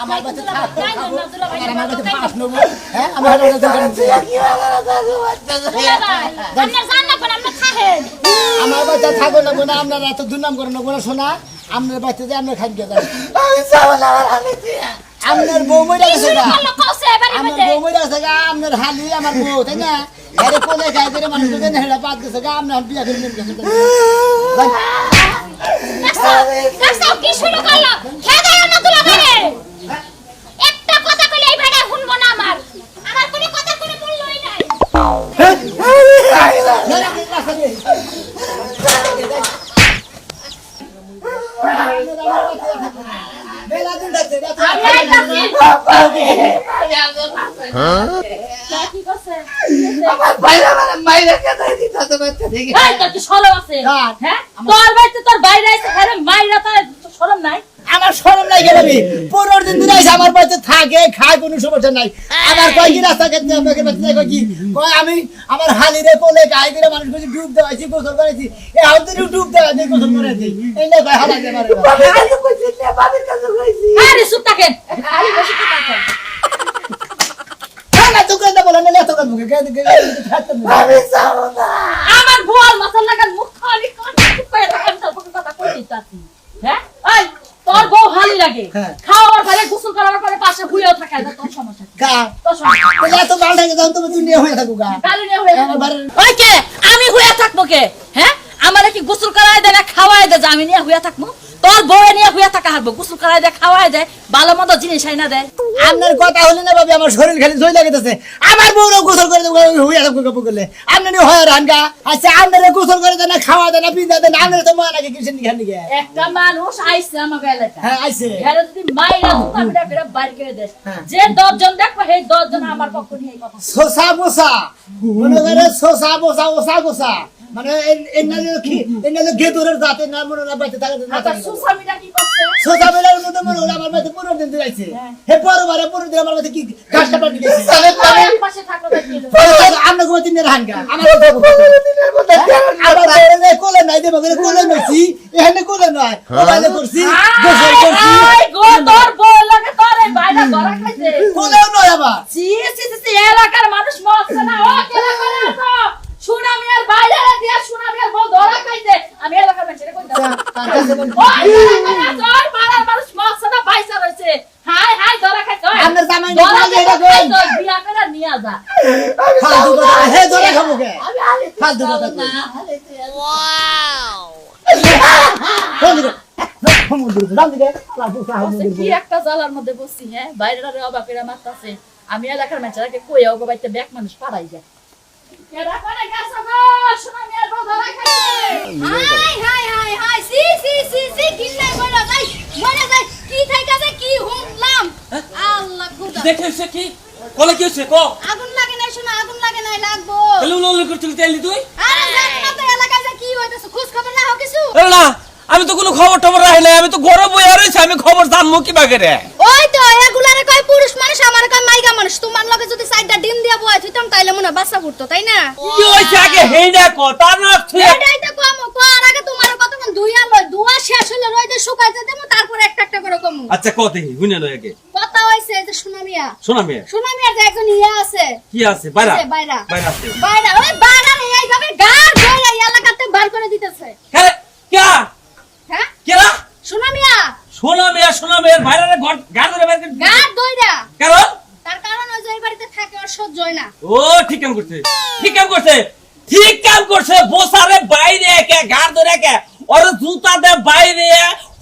আমার বাচ্চা থাকবো আমার বাচ্চা পাস নেব হ্যাঁ আমার বাচ্চা আমার বাচ্চা থাকো না বোনা আপনারা এত দুর্নাম করে নেবো না শোনা আপনার বাচ্চা যে আপনার খাদ্য আপনার বউ মরে গেছে আমার বউ মরে গেছে আপনার হালি আমার বউ তাই না আরে কোলে খাই করে মানুষ যদি হেড়া পাত গেছে আপনার বিয়া করে নিয়ে গেছে কি শুরু করলো খেদা না তুলা মেরে একটা কথা কইলে এই ভাড়া শুনবো না আমার কোনো কথা কোনো মূল্যই নাই বেলা দিন দেখতে কি করছে আমার বাইরে মানে মাইরে কেটে দিতে বাচ্চা দেখি এই তোর কি শরম আছে হ্যাঁ তোর বাইতে তোর বাইরে আইছে আরে মাইরা তোর শরম নাই আমার শরম নাই গেল আমি 15 দিন ধরে আইছে আমার বাচ্চা থাকে খায় কোনো সমস্যা নাই আমার কয় কি রাস্তা কেটে আমাকে বাচ্চা কয় কি কয় আমি আমার হালিরে কোলে গাই দিলে মানুষ কিছু ডুব দেওয়াইছি গোসল করেছি এই হাউতে ডুব দেওয়া দিয়ে গোসল করেছি এই না ভাই হালাতে পারে বাবার কাছে কইছি না বাবার কাছে কইছি আরে চুপ থাকেন খালি বসে থাকেন না তো কেন বলেন না তো কেন মুখে আমি চাও না আমার ভুয়াল মাথার লাগান মুখ খালি করে রাখেন তোর কথা কই দিতাছি হ্যাঁ এই তোর বউ হালি লাগে খাওয়ার পরে গোসল করার পরে পাশে হুইও থাকে না তোর সমস্যা গা তোর সমস্যা বলে এত ভালো থাকে যাও তুমি দুনিয়া হয়ে থাকো গা গালি নিয়ে হুইয়া ওই কে আমি হুইয়া থাকবো কে হ্যাঁ আমারে কি গোসল করায় দেয় না খাওয়ায় দেয় যে আমি নিয়ে হুইয়া থাকবো তোর বউ নিয়ে হুইয়া থাকা হারবো গোসল করায় দেয় খাওয়ায় দেয় ভালো মতো জিনিস আইনা দেয় আপনার কথা হলে না ভাবি আমার শরীর খালি জয় লাগতেছে আমার বউরা গোসল করে দেবো হইয়া থাকবো গপ করলে আপনারই হয় রানগা আচ্ছা আপনারা গোসল করে দেন না খাওয়া দেন না পিন্দা দেন আপনারা তো মা নাকি কিসের নিখান নিকে একটা মানুষ আইছে আমাকে এলাকা হ্যাঁ আইছে এরা যদি মাইরা দুটা মিটা ফেরা বাইর করে দেয় যে 10 জন দেখবো সেই 10 জন আমার পক্ষ নিয়ে এই কথা সোসা বসা মনে করে সোসা বসা ওসা গোসা মানে এনালে গেদরের জাতে না মনে না বাইতে থাকে না আচ্ছা সুসামিটা কি করছে সোসা বেলার মধ্যে মনে হলো আমার বাইতে 15 দিন দিলাইছে হে পরবারে 15 দিন আমার বাইতে কি ঘাস কাটা দিয়েছে এক পাশে থাকলো দেখলো আমরা গোয়া দিনের হাঙ্গা আমার আবার বেরে কোলে নাই দেব করে কোলে নছি এখানে কোলে নয় মোবাইলে করছি গোসল করছি আই গো তোর বউ লাগে তোর এই বাইরে ধরা খাইছে কোলেও নয় আবার সি এলাকার মানুষ মরছে না ও কেলা করে আছো সুনামিয়ার বাইরে দিয়া সুনামিয়ার বউ ধরা খাইছে আমি এলাকার মানুষের কই দাও ওই পাড়ার মানুষ মরছে না পয়সা রইছে হাই হাই ধরা খাইছে আপনার জামাই না বলে এটা কই বিয়া করে নিয়া যা ফালতু কথা হে ধরে খাবো কে আমি আলি ফালতু কথা না কি একটা জালার মধ্যে বসছি হ্যাঁ বাইরের অবাকেরা মারতাছে আমি এলাকার মানুষকে কইয়া ওগো বাইতে ব্যাক মানুষ পাড়াই যায় কেডা কোনে গেছো গো সুনামিয়ার বউ ধরা খাইছে হাই হাই হাই হাই সি সি সি সি কিন্নাই কইরা যাই মরে যাই কি থাইকাছে কি হুমলাম আল্লাহ খোদা দেখেছ কি কোলে কি হইছে কো আগুন লাগে নাই শোনা আগুন লাগে নাই লাগবো লুলুল করছিস তেলি তুই আরে জানি না তো এলাকায় যে কি হইতাছে খোঁজ খবর না হয় কিছু আরে না আমি তো কোনো খবর টবর রাখি নাই আমি তো ঘরে বইয়া রইছি আমি খবর জানমু কি বাগে রে ওই তো এগুলারে কয় পুরুষ মানুষ আমার কয় মাইগা মানুষ তোমার লগে যদি সাইডটা ডিম দিয়া বয় থিতাম তাইলে মনে বাচ্চা ফুটতো তাই না কি হইছে আগে হেইডা কথা না তুই এটাই তো কম কোয়ার আগে তোমার কতক্ষণ দুইয়া লয় দুয়া শেষ হলে রইতে শুকাইতে দেবো তারপর একটা একটা করে কম আচ্ছা কত দেখি হুইনা লয় আগে কথা হইছে যে সুনামিয়া শোনা মেয়ে সুনামিয়া যে একজন ইয়া আছে কি আছে বাইরা আছে, বাইরা। বাইরা আছে বাইরা ওই বাইরা এইভাবে গার ধরে এলাকাতে বার করে দিতেছে হ্যাঁ কে হ্যাঁ কেরা সুনামিয়া শোনা মেয়ে বাইরা ঘর গাড় ধরে বাইরে গার দইরা কারণ তার কারণ ওই যে এই বাড়িতে থাকে আর সহ্য হয় না ও ঠিক কাম করছে ঠিক কাম করছে ঠিক কাম করছে বসারে বাইরে একে গাড় ধরে একে ওর জুতা দে বাইরে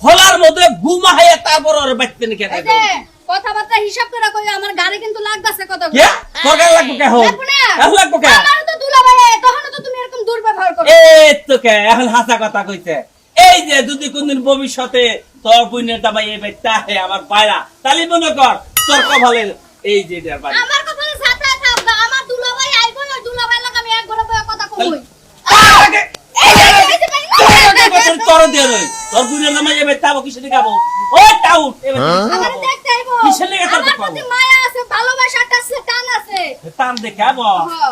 হলার মধ্যে ঘুমাইয়া তারপর ওর বাইতে নিকে এই যে কথাবার্তা হিসাব করে কই আমার গাড়ি কিন্তু লাগতাছে কত কে তোর গাড়ি লাগবে কে হো লাগবে না এখন লাগবে কে আমার তো দুলাভাই তখন তো তুমি এরকম দুর্ব্যবহার করো এই তো কে এখন হাসা কথা কইছে এই যে যদি কোনদিন ভবিষ্যতে তোর বুইনের দাবাই এই বাইতা হে আমার পায়রা তালি মনে কর তোর কপালে এই যে এটার বাড়ি আমার কপালে ছাতা থাকবে আমার দুলাভাই আইবো না দুলাভাই লাগা আমি এক ঘরে বসে কথা কই তোর দিয়ে রই তোর বুইনের নামে এই বাইতা কিসে দেখাবো ও টাউট আমারে দেখতে আইবো কিসের লেগে তোর আমার দেখাবো প্রতি মায়া আছে ভালোবাসা আছে টান আছে টান দেখাবো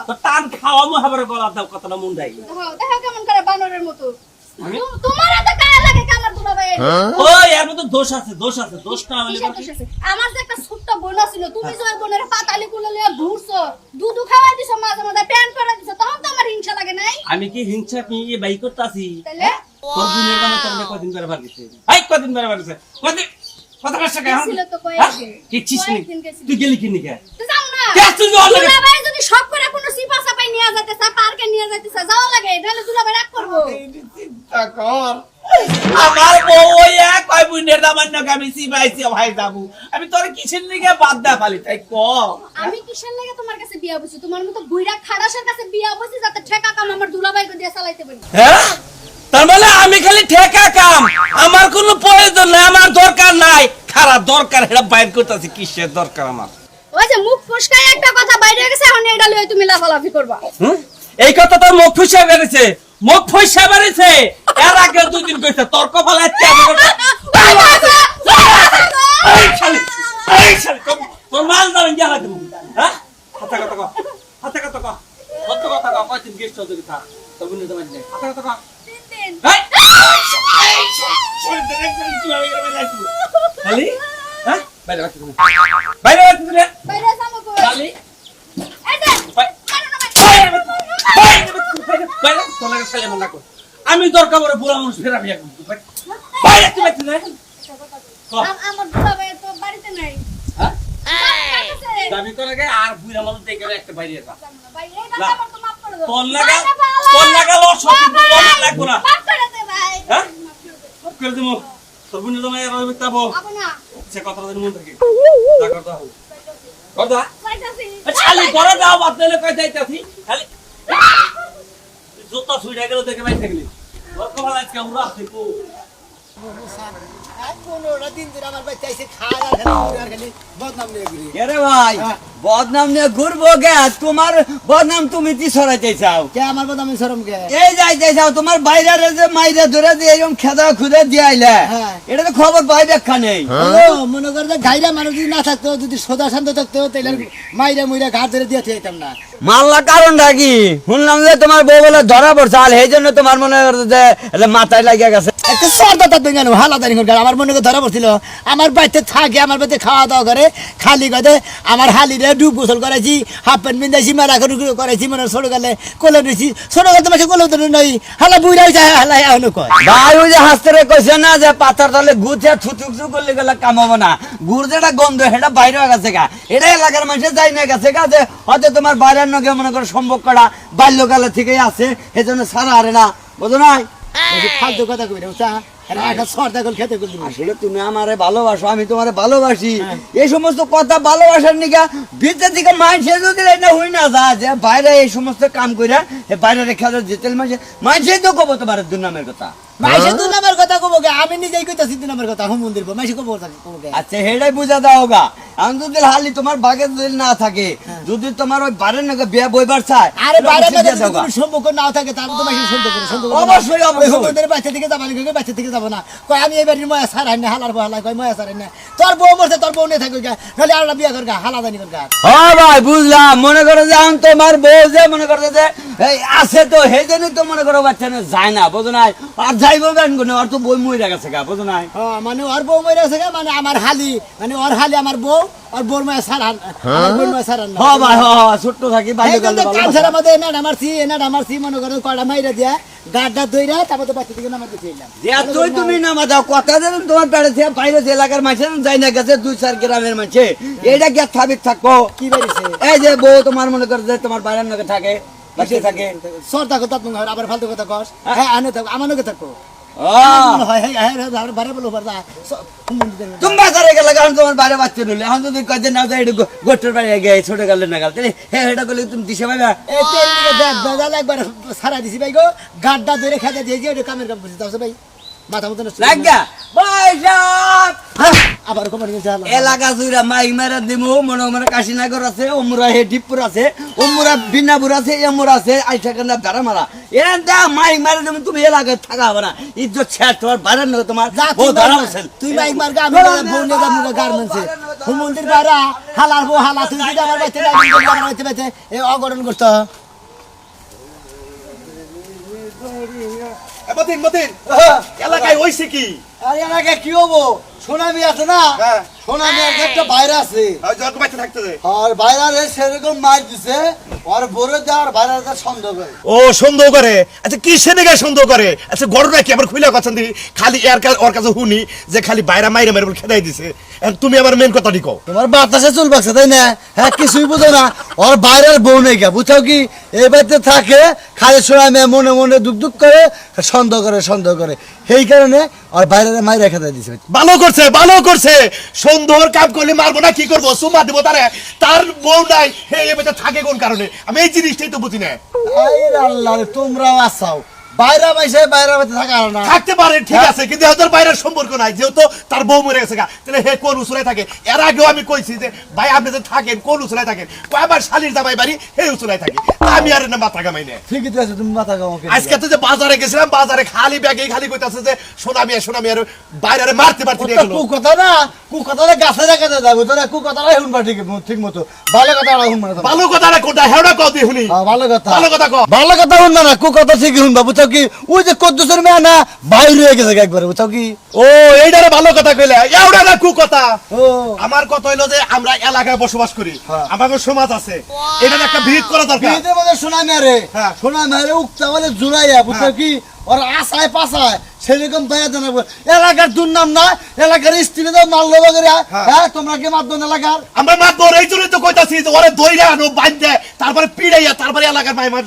তো টান খাওয়ামো হাবার গলা দাও কতটা মুন্ডাই দেখো কেমন করে বানরের মতো তোমার এত গায়ে লাগে আমার দুলাভাই এই যে, ও এর মধ্যে দোষ আছে দোষটা হলে কিসের দোষ আছে? আমার যে একটা ছোট্ট বোন ছিল, তুমি যে ওই বোনের পাতালি কুলে লিয়ে ঘুরছো, দুধু খাওয়াই দিছো, মাঝে মাঝে প্যান পরা দিছো, তখন তো আমার হিংসা লাগে নাই? আমি কি হিংসা নিয়ে বাই করতেছি তাহলে তোর দুনিয়ার দামে তোর কদিন ধরে বার গেছে এই কদিন ধরে বার গেছে কদিন কত কষ্ট কে ছিল তো কয়েকদিন। কিচ্ছিস নি কয়েকদিন গেছিল। তুই গেলি কি নিকে তো যাও না। কে তুই যাওয়া লাগে? দুলাভাই যদি শখ করে কোনো সিপা সাপাই নিয়ে যাইতে চায়, পার্কে নিয়ে যাইতে চায়, যাওয়া লাগে, নাহলে দুলাভাই রাগ করবো। চিন্তা কর আমার বউ ওই এক কয় বুনের দামান না আমি সিবাইছি ভাই যাবো আমি তোর কিসের নিকে বাদ দা খালি তাই ক আমি কিসের লাগে তোমার কাছে বিয়া বসি? তোমার মতো বুইড়া খাড়াসের কাছে বিয়া বসি যাতে ঠেকা কাম আমার দুলাভাইকে দিয়ে চালাইতে পারি। হ্যাঁ তার মানে আমি খালি ঠেকা কাম আমার কোনো প্রয়োজন নাই আমার দরকার নাই খারাপ দরকার এটা বাইর করতেছি কিসের দরকার আমার ওই যে মুখ ফসকায় একটা কথা বাইরে গেছে, এখন এটা লইয়া তুমি লাফালাফি করবা। এই কথা তো মুখ ফুসে বেরিয়েছে মুখ ফুসে বেরিয়েছে এর আগে দুদিন কইছে তর্ক ফলাচ্ছে এই শালি তোর মাল দাও ইয়া লাগে হ্যাঁ কথা কথা কও কথা কথা কও কত কথা কও কয়দিন গেস্ট হতে কথা তোর বুনে তো মানে কথা কথা কও তিন দিন। এই শালি দেখেন কি হবে খালি হ্যাঁ বাইরে বাচ্চা তুমি বাইরে বাচ্চা তুমি বাইরে যাবো কই? খালি এই যে, কারণ আমার আমি দরকার পড়ে বুড়া মানুষ ফেরা বিয়া করবো বাইরে তুমি আমার দুলাভাই তো বাড়িতে নাই। হ্যাঁ কাছে। দাবি করে আর বুড়া মানুষ দেখে একটা বাইরে যা ভাই, এই কথা আমার তো মাফ করে দাও। তোর লাগা অসত্যি বলা লাগবো না মাফ করে দে ভাই। হ্যাঁ? মাফ করে দে। সব করে দেবো তোর বুঝে তোমায় রবি তাবো আবো না। সে কথা মন থাকে তা করতে হবে কথা যাইতাছি। খালি করে দাও বাদ দিলে কই যাইতাছি খালি জুতা ছুঁড়ে গেল দেখে বাইরে থাকলি দরকার ভালো আজকে আমরা আসছি কো 15টা দিন ধরে আমার বাচ্চা এসে খায় আর খালি বদনাম নিয়ে ঘুরি কে ভাই বদনাম নিয়ে ঘুরবো গে তোমার বদনাম তুমি কি সরাইতে চাও কে আমার বদনাম শরম কে এই যাইতে চাও তোমার বাইরে যে মাইরে ধরে দিয়ে এরকম খেদা খুদে দিয়ে আইলে হ্যাঁ। এটা তো খবর পাই দেখা নেই মনে করে যে গাইরা মানুষ যদি না থাকতো যদি সোজা শান্ত থাকতো তাহলে মাইরা মুইরা ঘাট ধরে দিয়ে যেতাম না মাল্লা কারণটা কি শুনলাম যে তোমার বউ বলে ধরা পড়ছে আর এই জন্য তোমার মনে করছে যে এটা মাথায় লাগিয়ে গেছে একটা সর্দা তার বেঙ্গানো হালাদানি করে আমার মনে করে ধরা পড়ছিল আমার বাড়িতে থাকে আমার বাড়িতে খাওয়া দাওয়া করে খালি কথা আমার হালিরে ডুব গোসল করাইছি হাফ প্যান্ট পিন্ধাইছি মেরা করাইছি মনে ছোট গেলে কোলে নিয়েছি ছোট গেলে তোমাকে কোলে উঠে নই হালা বুড়া হয়েছে হালা এখনো কয় ভাই ওই যে হাসতে কইছে না যে পাতার তলে গুছে থুতুকু করলে গেলে কাম হবে না গুড় যেটা গন্ধ সেটা বাইরে হয়ে গেছে গা এটা এলাকার মানুষের যাই না গেছে গা যে হয়তো তোমার বাইরের নগে মনে করো সম্পর্ক করা বাল্যকালে থেকেই আছে এজন্য সারা হারে না বুঝো নাই ফালতু কথা কই বুঝছা একটা সর্দা গোল খেতে করবি আসলে তুমি আমারে ভালোবাসো আমি তোমারে ভালোবাসি এই সমস্ত কথা ভালোবাসার নিকা ভিতর থেকে মাইন্ডসে যদি এটা হই না যা যে বাইরে এই সমস্ত কাম কইরা এই বাইরে রেখা যেতেল মাইন্ডসে তো কব তোমার দুর্নামের কথা মাইসে দু নামের কথা কব গে আমি নিজেই কইতাছি দু নামের কথা হুম মন্দির মাইসে কব গে আচ্ছা হেডাই বুঝা দাও গা আমি যদি হালি তোমার বাগে যদি না থাকে যদি তোমার ওই বাড়ির নাকি বিয়া বইবার চায় আরে বাইরে তাহলে বুঝিয়ে যদি দাও গা। কোনো সম্পর্ক নাও থাকে তাহলে তো মাইসে সম্পর্ক অবশ্যই, অবশ্যই। ওদের বাচ্চা থেকে যাবা না বাচ্চা থেকে যাবো না কয় আমি এই বাড়ির ময়া সারাই না হালার বহালা কয় ময়া সারাই না তোর বউ মরছে তোর বউ নিয়ে থাকবে গা নাহলে আর বিয়া কর গা হালা জানি কর গা হ্যাঁ ভাই বুঝলাম মনে করো যে আমি তোমার বউ যে মনে করো যে এই আছে তো সেই জন্যই তো মনে করো বাচ্চা না যায় না বুঝো নাই আর যাইবো বেন কোনো আর তো বই মইরা গেছে গা বুঝো নাই মানে ওর বউ মরে আছে গা মানে আমার হালি মানে ওর হালি আমার বউ আর বউর ময়া সারান আমার বউর ময়া সারান না হ্যাঁ ভাই হ্যাঁ ছোট্ট থাকি বাইরে গেলে কাম ছাড়া আমাদের এনাটা মারছি মনে করো কয়টা মাইরা দিয়া গাড্ডা দইরা তারপর তো বাচ্চা থেকে নামাতে চাইলাম যে তুমি নামা দাও কথা যেন তোমার পেড়ে থেকে বাইরে যে এলাকার মানুষের যাই না গেছে 2-4 গ্রামের মানুষে এইটা গিয়ে থাবিক থাকবো কি বাড়িছে এই যে বউ তোমার মনে করে যে তোমার বাইরের নগে থাকে বাচ্চা থাকে সর্দা কথা তুমি আবার ফালতু কথা কস হ্যাঁ আনে থাকো আমার নগে থাকো আহ, হয় হ্যাঁ হ্যাঁ বারে বলো বারদা তুমি বাজারে গেলে কারণ তোমার বাইরে বাচ্চা নিলে এখন যদি কাজে না যায় একটু গোটের বাইরে গিয়ে ছোট গেলে না গেল তাহলে হ্যাঁ এটা করলে তুমি দিশে পাবে এই তেল দিয়ে দেখ বেজাল একবার সারা দিছি ভাই গো গাড্ডা ধরে খেতে দিয়ে যে ওটা কামের কাম করছি তাও ভাই মাথা মতো নষ্ট লাগা ভাই সাহেব আবার কোমর নিয়ে যা এলাকা জুড়া মাইক মেরা দিমু মনে মনে কাশীনগর আছে ওমরা হে ডিপুর আছে ওমরা বিনাপুর আছে এমুর আছে আইসা কান্দা বেড়া মারা এরা দা মাইক মেরা দিমু তুমি এলাকায় থাকা হবে না ইজ্জত ছেড় তোমার বাইরের নগে তোমার বউ ধরা বসেন তুই মাইক মার গা আমি বউ নিয়ে যাবো গার্মেন্টসে হুমন্দির বাড়া হালার বউ হালা তুই যদি আমার বাইতে বাইতে এই অগরণ করতো মতিন মতিন এলাকায় হইছে কি? আর এলাকায় কি হবো, সোনামি আছে না, হ্যাঁ। সোনামি একটা বাইরে আছে, ওই জগ বাইতে থাকতে দে। আর বাইরে সেরকম মার দিছে, আর বড় দেওয়ার বাইরে সন্দেহ করে। ও সন্দেহ করে? আচ্ছা কি সেনেগায় সন্দেহ করে? আচ্ছা ঘটনা কি আবার খুইলা কথা দি, খালি ওর কাছে শুনি যে খালি বাইরে মাইরে মাইরে বলে খেদাই দিছে। এখন তুমি আমার মেন কথাটি কও। তোমার বাতাসে চুল পাকছে তাই না? হ্যাঁ, কিছুই বুঝো না, ওর বাইরের বউ নেই গা, বুঝছো কি? এই বাড়িতে থাকে, খালি সোনামি মনে মনে দুঃখ দুঃখ করে, সন্দেহ করে, সেই কারণে আর বাইরে মাইরে খেদাই দিছে। ভালো করছে ভালো করছে, সন্দেহর কাম করলে মারবো না কি করবো, সুমা দেবো তারে, তার বউ নাই, হে এবার থাকে কোন কারণে? আমি এই জিনিসটাই তো বুঝি না। আল্লাহ রে, তোমরাও আসাও বাইরে বাইসে বাইরে বাইতে থাকা না। থাকতে পারে ঠিক আছে, কিন্তু ওদের বাইরের সম্পর্ক নাই, যেহেতু তার বউ মরে গেছে গা, তাহলে হে কোন উসুলায় থাকে? এর আগেও আমি কইছি যে ভাই আপনি যে থাকেন কোন উসুলায় থাকেন, কয়বার শালির জামাই বাড়ি হে উসুলায় থাকি, আমি আর না মাথা কামাই না। ঠিকই তো আছে, তুমি মাথা কামাও। আজকে তো যে বাজারে গেছিলাম, বাজারে খালি ব্যাগে খালি কইতাছে যে সোনামি আর বাইরে মারতে নিয়ে গেল। কথা না, কথা গাছে রেখে দেয় যাবো, তোরা কথাটা শুনবা ঠিক মতো, ভালো কথা শুনবা না। ভালো কথা না কোনটা হেওড়া কও দি শুনি। ভালো কথা কও। ভালো কথা শুনবা না, কথা ঠিকই শুনবা, বুঝছো কি? ওই যে কদ্দুসের মেয়ে না বাইরে হয়ে গেছে একবারে, বুঝছো কি? ও এইটারে ভালো কথা কইলে, এওড়া না কথা। ও আমার কথা হইলো যে আমরা এলাকায় বসবাস করি, হ্যাঁ। আমাদের সমাজ আছে, এটার একটা ভিড় করা দরকার। বিয়েতে মধ্যে সোনা মেরে, হ্যাঁ। সোনা মেরে উক্তা বলে জুড়াইয়া, বুঝছো কি? ওর আশায় পাশায় সেরকম পাইয়া জানাবো। এলাকার দুর্নাম না, এলাকার স্ত্রী তো মারলো বগেরে। হ্যাঁ, তোমরা কি মারদন এলাকার? আমরা মাতবো, এই জন্যই তো কইতাছি যে ওরে দইরা আনো বাঁধতে, তারপরে পিড়াইয়া, তারপরে এলাকার মাই মার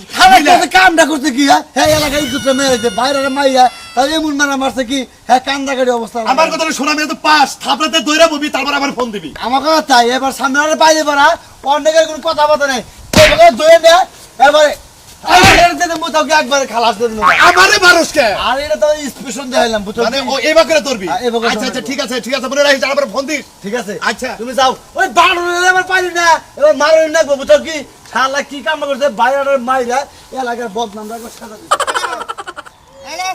কামটা করতে কি? হ্যাঁ, এলাকায় ইজ্জত মেরেছে, বাইরে মাইয়া তাই এমন মারা মারছে কি? হ্যাঁ, কান্দা কাটি অবস্থা। আমার কথা শোনা, আমি তো পাস থাপড়াতে দইরা ববি, তারপর আমার ফোন দিবি। আমার কথা তাই, এবার সামনে আরে পাইলে পারা অনেকের কোনো কথা বলতে নাই, দইয়ে দেয় এবারে একবারে খালাস করে দিল। আমারে মানুষকে আর এটা তো স্পেশন দেখাইলাম, বুঝছো? মানে ও এবার করে ধরবি। হ্যাঁ, এবার করে আচ্ছা আচ্ছা ধরবো। ঠিক আছে মনে রাখিস, আমার ফোন দিস। ঠিক আছে, আচ্ছা। তুমি যাও, ওই বাড়ি আমার পাইলি না, এবার মারুন না, বুঝছো কি? শালা কি কাম করছে, বাইরে মাইরা এলাকার বদনাম রাখবো সাদা দিছে।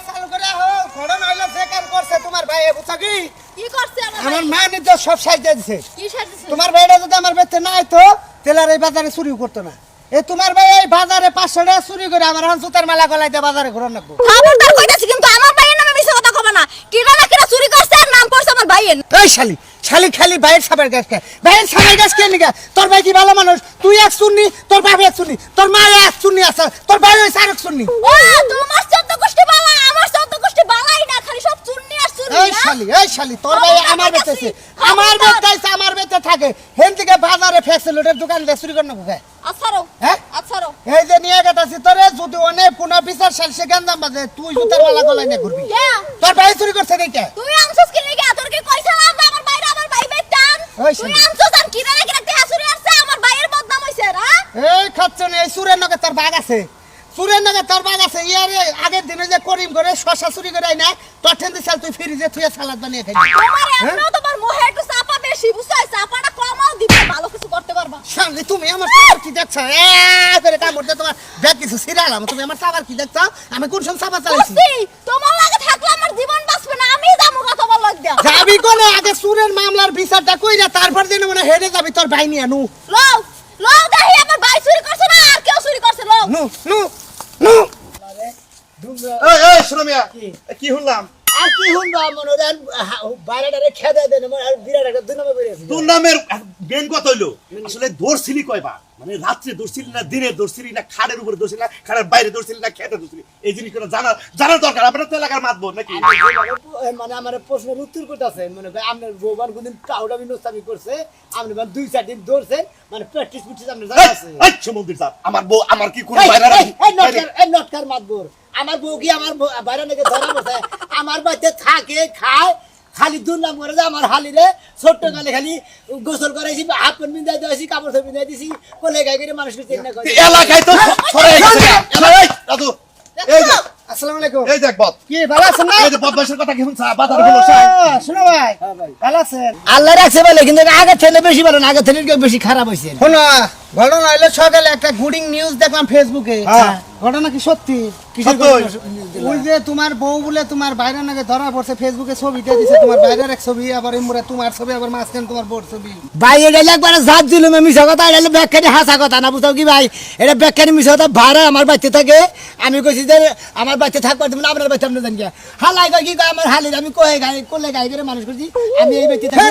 চালু করে হোক, ঘটনা হইলো সে কাম করছে তোমার ভাই, বুঝছো কি? কি করছে আমার মা নিজে সব সাইজে দিছে। কি সাজছে? তোমার ভাইটা যদি আমার বেতে নাই তো তেলার এই বাজারে চুরি করতো না। এই তোমার ভাই এই বাজারে 500 টাকা চুরি করে আমার এখন সুতার মালা গলাইতে বাজারে ঘুরন লাগবো। খবরদার কইতাছি, কিন্তু আমার ভাইয়ের নামে মিছা কথা কবে না। কিরা না কিরা চুরি করছে আর নাম পড়ছে আমার ভাইয়ের। এই শালি খালি ভাইয়ের সাবের গাছ খায়, ভাইয়ের সাবের গাছ কে নিগা? তোর ভাই কি ভালো মানুষ? তুই এক শুননি, তোর বাবা এক শুননি, তোর মা এক শুননি আছে, তোর ভাই ওই সারক শুননি। ও তোমার 14 গোষ্ঠী বালা, আমার 14 গোষ্ঠী বালাই না, খালি সব চুন্নি আর চুন্নি। এই শালি তোর ভাই আমার বেতেছে, আমার বেতে থাকে, হেন থেকে বাজারে ফ্যাক্সিলিটির দোকান দিয়ে চুরি করে নেবো। আছারো হ্যাঁ? আছারো এই যে নিয়ে গেতাছি তোরে, যদি অনেক কোন বিচার সালসে গান্দাম বাজে, তুই জুতার মালা গলায় নিয়ে ঘুরবি। তোর ভাই চুরি করছে দেখে তুই আনছস কি লাগা? তোর কি কইছালাম যে আমার ভাইরা আমার ভাই বেটান? ওই তুই শালি। আনছস আর কিরা না কিরা টেহা চুরি আসছে, আমার ভাইয়ের বদনাম হইছে রা। এই খাচ্ছনে এই সুরের নগে তোর বাঘ আছে, সুরের নগে তোর বাঘ আছে। ইয়ারে আগের দিনে যে করিম করে শশা চুরি করে আই না, তোর ঠেন দিছাল তুই ফ্রিজে থুয়ে সালাদ বানিয়ে খাইবি। তোমার এমনও তোমার মোহে একটু চাপা বেশি, বুঝছাই? চাপাটা কমাও দিবে, ভালো কিছু করতে পারবা। শালি তুমি আমার সাবার কি দেখছ? করে কাম করতে তোমার ব্যাগ কিছু সিরালাম, তুমি আমার সাবার কি দেখছ? আমি কোন সব সাবার চালাইছি? বুঝছি, তোমার লাগে থাকলে আমার জীবন বাঁচবে না, আমি যাবো কথা বল লাগিয়া। যাবি কোনে? আগে সুরের মামলার বিচারটা কইরা তারপর দিন মনে হেডে যাবি তোর ভাই নিয়ে। নু লও লও দেখি আমার ভাই চুরি করছে না আর কেউ চুরি করছে, লও। নু নু নু এই শোনো মিয়া, কি শুনলাম? আর কি হুনবা মনে দেন বাইরেটারে খেদা দেন, আর বিরাট একটা দুই নম্বর বেরিয়েছে। তোর নামের বেন কত হইলো? আসলে দৌড়ছিলি কয়বার? মানে রাত্রে দৌড়ছিলি না দিনে দৌড়ছিলি না খাড়ের উপরে দৌড়ছিলি না খাড়ের বাইরে দৌড়ছিলি না খেতে দৌড়ছিলি? এই জিনিসগুলো জানার দরকার। আপনার তো এলাকার মাতবো নাকি? মানে আমার প্রশ্নের উত্তর করতেছেন, মানে আপনার বউবার কোনদিন কাউডা বিনস্তাবি করছে, আপনি মানে 2-4 দিন দৌড়ছেন, মানে প্র্যাকটিস করছিস আপনার জানা আছে। এই সমুদ্র সাহেব, আমার বউ আমার কি কোন বাইরে এই নটকার মাতবর, আমার বউ কি আমার বাইরে নাকি ধরা বসে? আমার বাড়িতে থাকে খায়, খালি দুর্নাম করে যে আমার হালিরে ছোট্ট কালে খালি গোসল করাইছি, হাত পা বিন্দাই দিয়েছি, কাপড় সব বিন্দাই দিছি, কোলে গায়ে করে মানুষকে চিন্তা করে। এলাকায় তো ছড়াই গেছে। এই দাদু, এই যে আসসালামু আলাইকুম। এই দেখ বদ, কি ভালো আছেন না? এই যে বদমাশের কথা কি শুনছা? বাজার হলো সাহেব। শোনো ভাই, ভালো আছেন? আল্লাহ রাখছে বলে, কিন্তু আগে থেকে বেশি ভালো না, আগে থেকে বেশি খারাপ হয়েছে। শোনো, ঘটনা হইলো সকালে একটা গুডিং নিউজ দেখলাম ফেসবুকে। ঘটনা কি সত্যি? কিসের সত্যই। ঘটনা? ওই যে তোমার বউ বলে তোমার বাইরের নাকি ধরা পড়ছে, ফেসবুকে ছবি দিয়ে দিছে, তোমার বাইরের এক ছবি, আবার এই মুরে তোমার ছবি, আবার মাঝখানে তোমার বউর ছবি। ভাই এটা একবার জাত দিল মিশা কথা, এটা ব্যাখ্যানি হাসা কথা না, বুঝাও কি ভাই? এটা ব্যাখ্যানি মিশা কথা। ভাড়া আমার বাড়িতে থাকে, আমি কইছি যে আমার বাড়িতে থাকবার তুমি আপনার বাড়িতে আপনি জানি হালাই কয় কি কয় আমার হালির আমি কয়ে গাই করলে গাই করে মানুষ করছি আমি এই বাড়িতে থাকি,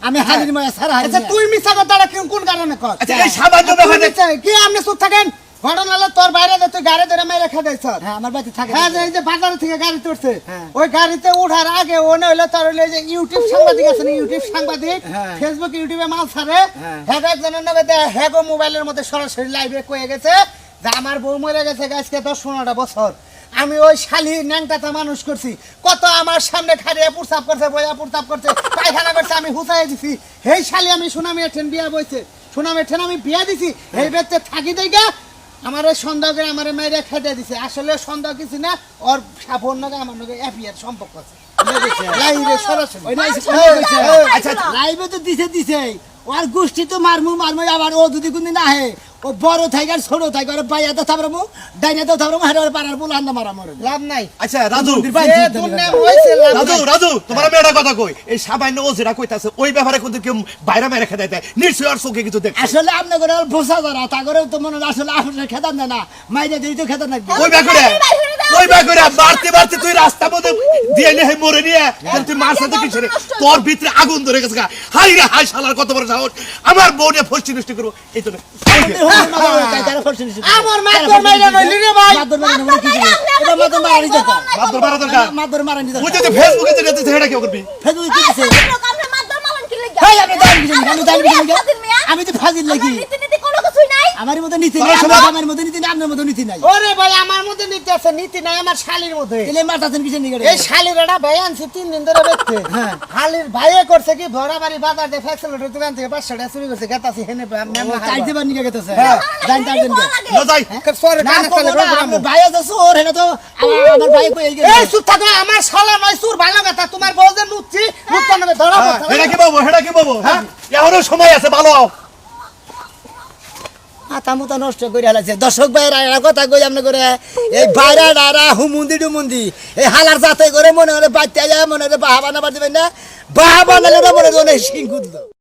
আমি হালির ময়া সারা হালি। আচ্ছা তুই মিছা কথাটা কোন কারণে কর? আচ্ছা এই সামান্য ব্যাপারে কি আপনি চুপ থাকেন? ঘটনা হলো তোর বাইরে যে তুই গাড়ি ধরে মেরে রেখে দিয়েছ। হ্যাঁ আমার বাড়িতে থাকে। হ্যাঁ, যে এই যে বাজার থেকে গাড়ি তুলছে, হ্যাঁ। ওই গাড়িতে ওঠার আগে ওনে হইলো তোর হইলো যে ইউটিউব সাংবাদিক আছে না, ইউটিউব সাংবাদিক, হ্যাঁ। ফেসবুক ইউটিউবে মাল ছাড়ে, হ্যাঁ। হ্যাঁ একজনের নামে হ্যাগো মোবাইলের মধ্যে সরাসরি লাইভে কয়ে গেছে যে আমার বউ মরে গেছে আজকে 10-15 বছর, আমি ওই শালি ন্যাংটাতে মানুষ করছি, কত আমার সামনে খাড়িয়ে প্রস্তাব করছে, বইয়া প্রস্তাব করছে, পায়খানা করছে, আমি হুসাই দিছি, এই শালি আমি সুনামি এঠেন বিয়া বইছে, সুনামি এঠেন আমি বিয়া দিছি, এই বেতে থাকি দেইগা আমার সন্দেহ করে আমার মেয়েরা খেতে দিছে, আসলে সন্দেহ কিছু না, ওর সাপোর নাকি আমার নাকি অ্যাপিয়ার সম্পর্ক আছে লাইভে সরাসরি। ওই নাই আচ্ছা লাইভে তো দিছে ওর গোষ্ঠী তো মারমু আবার ও যদি কোনদিন আহে ও বড় থাকে আর ছোট থাকে ওর বাইয়া তো থাকবো ডাইনে তো থাকবো হারে পাড়ার বলে আন্না মারা মরে লাভ নাই। আচ্ছা রাজু যে দুনিয়া হইছে লাভ রাজু নাই। রাজু তোমার আমি একটা কথা কই, এই সামান্য ও যেটা কইতাছে ওই ব্যাপারে কিন্তু কেউ বাইরে মেরে খেতে দেয় নিশ্চয়ই আর চোখে কিছু দেখছে। আসলে আপনি করে বোঝা যারা তা করে তো মনে হয় আসলে আপনার খেতাম না মাইরে দিই তো খেতাম না ওই ব্যাপারে ওই ব্যাপারে মারতে মারতে তুই রাস্তা মধ্যে দিয়ে নিয়ে মরে নিয়ে তুই মার সাথে কিছু রে তোর ভিতরে আগুন ধরে গেছে গা। হাই রে হাই শালার কত বড় সাহস, আমার বউ নিয়ে ফষ্টি নষ্টি করবো এই তো না। আমার মা তোর মাইরা নইলি রে ভাই। মারধর মারা দরকার। ওই যে ফেসবুকে যেটা দিছে সেটা কেউ করবি? আমি তো ফাজিল নাকি আমার মতো নীতি নাই আমার মতো নীতি নাই আপনার মতো নীতি নাই ওরে ভাই আমার মধ্যে নীতি আছে, নীতি নাই আমার শালির মধ্যে। এলে মারতাছেন কিসের নিগড়ে এই শালির একটা ভাই আনছে 3 দিন ধরে বেচতে, হ্যাঁ। শালির ভাইয়ে করছে কি ভরাবাড়ি বাজার দিয়ে ফ্যাক্সিলিটির দোকান থেকে 500 টাকা চুরি করছে, গেতাছি হেনে মেমনা চাই দিবার নিগে গেতেছে হ্যাঁ। জান তার জন্য না যাই সরে না কানে কানে আপনার ভাই আছে ওর হেনা তো আমার ভাই কই এই এই সুত থাকো আমার শালা নয় সুর ভালো কথা, তোমার বউ যে নুচ্ছি নুচ্ছা নামে ধরা পড়ছে। এটা কি বাবু এটা কি বাবু হ্যাঁ এখনো সময় আছে ভালো হও। মাথা মুতা নষ্ট করে হালাইছে দর্শক ভাইয়েরা এরা কথা কই আপনি করে এই বাইরা ডারা হুমুন্দি ডুমুন্দি এই হালার যাতে করে মনে হয় বাচ্চা যায় মনে হয় বাহা বানাবার দিবেন না বাহা বানালে মনে হয় সিং কুদলো